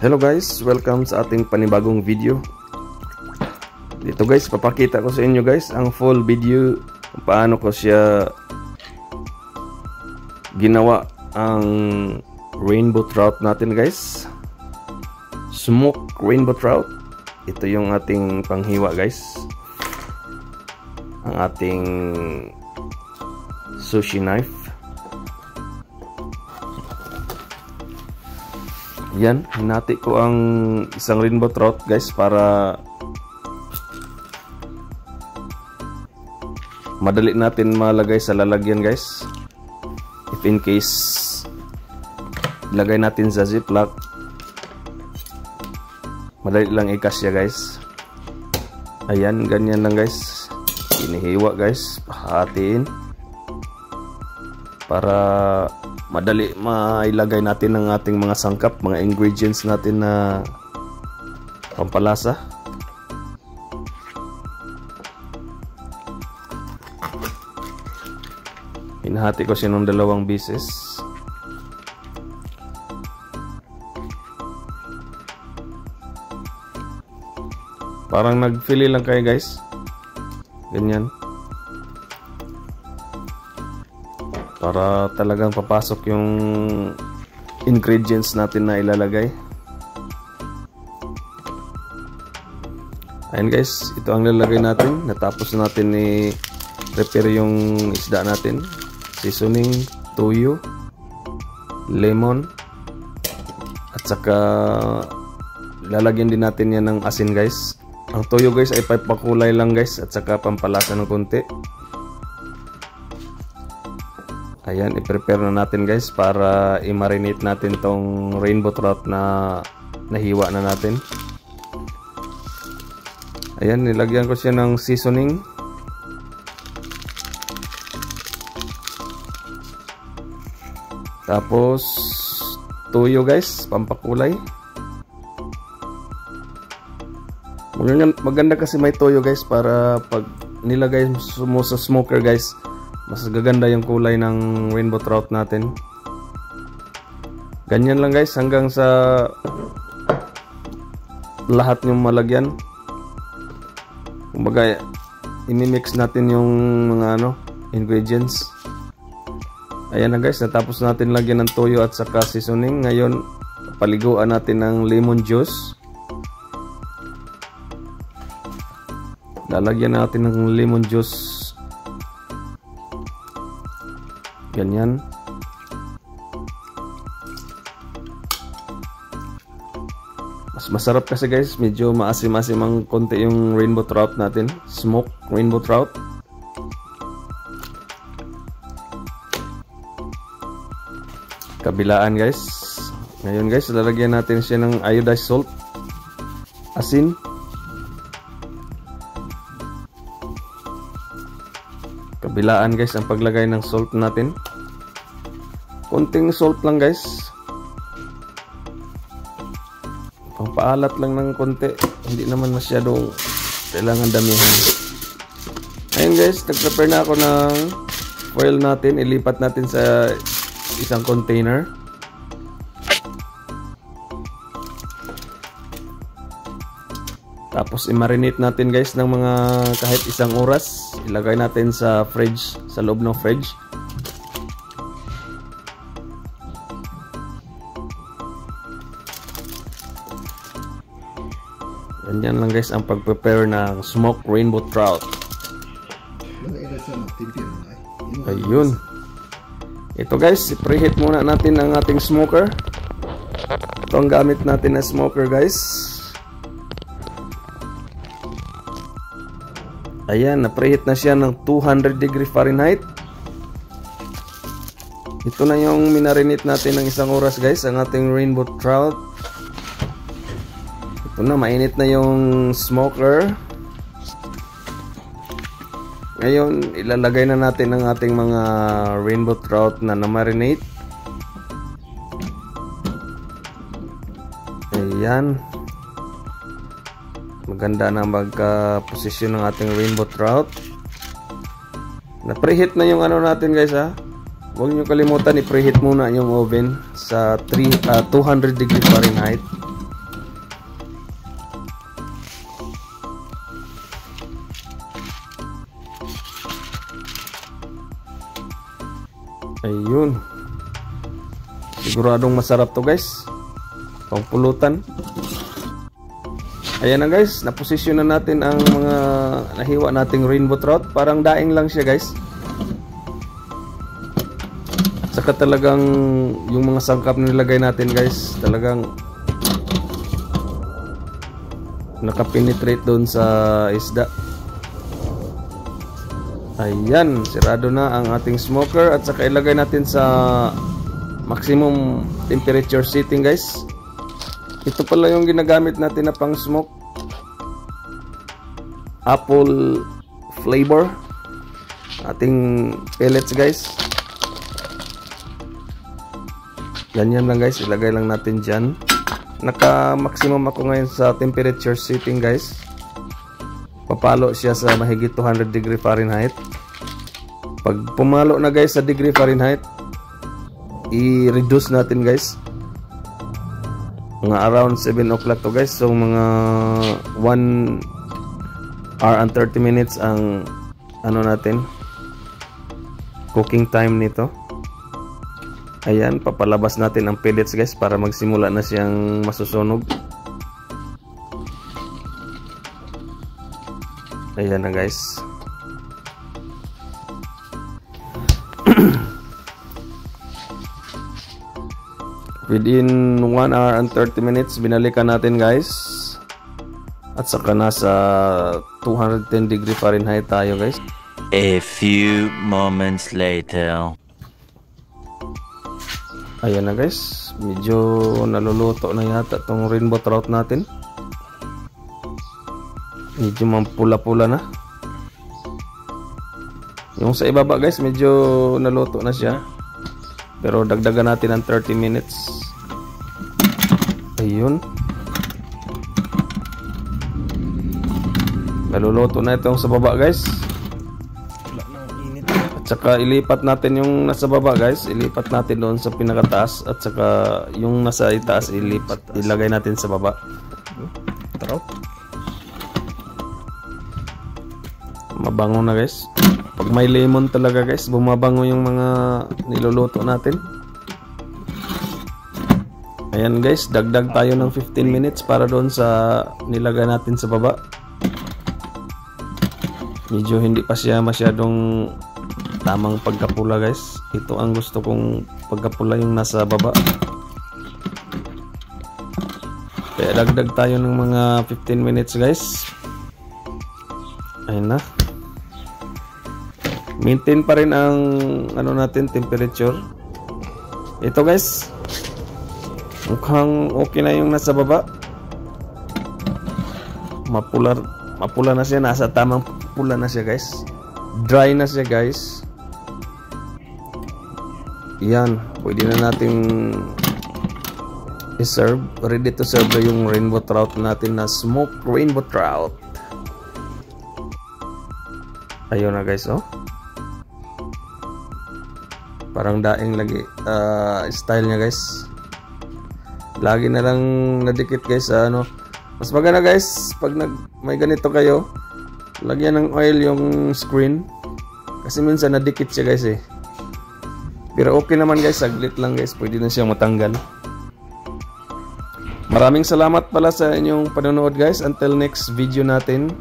Hello guys, welcome sa ating panibagong video. Dito guys, papakita ko sa inyo guys ang full video kung paano ko siya ginawa ang rainbow trout natin guys. Smoke rainbow trout. Ito yung ating panghiwa guys. Ang ating sushi knife. Yan, hinati ko ang isang rainbow trout guys para madali natin malagay sa lalagyan guys. If in case lagay natin sa ziplock, madali lang ikasya guys. Ayan, ganyan lang guys. Inihiwa guys, hatiin para madali mailagay natin ang ating mga sangkap, mga ingredients natin na pampalasa. Hinahati ko siya ng 2 beses. Parang nagfili lang kayo guys. Ganyan. Para talagang papasok yung ingredients natin na ilalagay. Ayan guys, ito ang lalagay natin. Natapos natin i-prepare yung isda natin. Seasoning, toyo, lemon, at saka lalagyan din natin yan ng asin guys. Ang toyo guys ay papakulay lang guys, at saka pampalasa ng konti. Ayan, i-prepare na natin guys para i-marinate natin tong rainbow trout na nahiwa na natin. Ayan, nilagyan ko siya ng seasoning. Tapos toyo guys, pampakulay. Maganda kasi may toyo guys para pag nilagay mo sa smoker guys, mas gaganda yung kulay ng rainbow trout natin. Ganyan lang guys hanggang sa lahat yung malagyan. Kumbaga i-mix natin yung mga ingredients. Ayan na guys, natapos natin lagyan ng toyo at saka seasoning. Ngayon paliguan natin ng lemon juice. Lalagyan natin ng lemon juice. Ganyan. Mas masarap kasi guys, medyo maasim-asim ang konti yung rainbow trout natin. Smoke rainbow trout. Kabilaan guys. Ngayon guys, lalagyan natin siya ng iodized salt. Asin. Kabilaan guys ang paglagay ng salt natin. Konting salt lang guys. Pampaalat lang ng konti. Hindi naman masyadong kailangan damihan. Ayun guys, nag-prepare na ako ng foil natin. Ilipat natin sa isang container. Tapos i-marinate natin guys ng mga kahit 1 oras. Ilagay natin sa fridge, sa loob ng fridge. Ganyan lang guys ang pag-prepare ng smoked rainbow trout. Ayun. Ito guys, i-preheat muna natin ang ating smoker. Ito ang gamit natin na smoker guys. Ayan, na-preheat na siya ng 200 degree Fahrenheit. Ito na yung minarinate natin ng 1 oras guys, ang ating rainbow trout. Ito na, mainit na yung smoker. Ngayon, ilalagay na natin ang ating mga rainbow trout na na-marinate. Ayan. Maganda na magka-posisyon ng ating rainbow trout. Na-preheat na yung natin guys ha. Huwag nyo kalimutan, i-preheat muna yung oven sa 200 degree Fahrenheit. Ayun. Siguradong masarap to guys. Pangpulutan. Ayan na guys, naposisyon na natin ang mga nahiwa nating rainbow trout. Parang daing lang siya guys. Saka talagang yung mga sangkap nilagay natin guys, talagang nakapenetrate doon sa isda. Ayan, sirado na ang ating smoker at saka ilagay natin sa maximum temperature setting guys. Ito pala yung ginagamit natin na pang smoke. Apple flavor. Ating pellets guys. Ganyan lang guys, ilagay lang natin dyan. Naka maximum ako ngayon sa temperature setting guys. Papalo siya sa mahigit 200 degree Fahrenheit. Pag pumalo na guys sa degree Fahrenheit, i-reduce natin guys. Mga around 7 o'clock to guys. So mga 1 hour and 30 minutes ang ano natin, cooking time nito. Ayan, papalabas natin ang pellets guys para magsimula na siyang masusunog. Ayan na guys. Within 1 hour and 30 minutes, binalikan natin guys. At saka nasa 210 degree Fahrenheit tayo guys. A few moments later. Ayan na guys. Medyo naluluto na yata tong rainbow trout natin. Medyo mampula-pula na. Yung sa ibaba guys, medyo naluto na siya. Pero dagdagan natin ng 30 minutes. Ayun. Naluluto na itong sa baba guys. At saka ilipat natin yung nasa baba guys. Ilipat natin doon sa pinakataas. At saka yung nasa itaas ilipat. Ilagay natin sa baba. Trout. Mabango na guys. Pag may lemon talaga guys, bumabango yung mga niluluto natin. Ayan guys, dagdag tayo ng 15 minutes para doon sa nilagay natin sa baba. Medyo hindi pa siya masyadong tamang pagkapula guys. Ito ang gusto kong pagkapula, yung nasa baba. Kaya dagdag tayo ng mga 15 minutes guys. Ayun na. Maintain pa rin ang ano natin, temperature. Ito guys, mukhang okay na yung nasa baba. Mapula na siya, nasa tamang pula na siya guys. Dry na siya guys. Yan, pwede na nating i-serve. Ready to serve na yung rainbow trout natin na smoked rainbow trout. Ayun na guys, oh. Parang daing lagi style niya guys. Lagi na lang nadikit guys sa ano. Mas maganda guys pag may ganito kayo, lagyan ng oil yung screen. Kasi minsan nadikit siya guys eh. Pero okay naman guys, saglit lang guys, pwede na siyang matanggal. Maraming salamat pala sa inyong panonood guys. Until next video natin.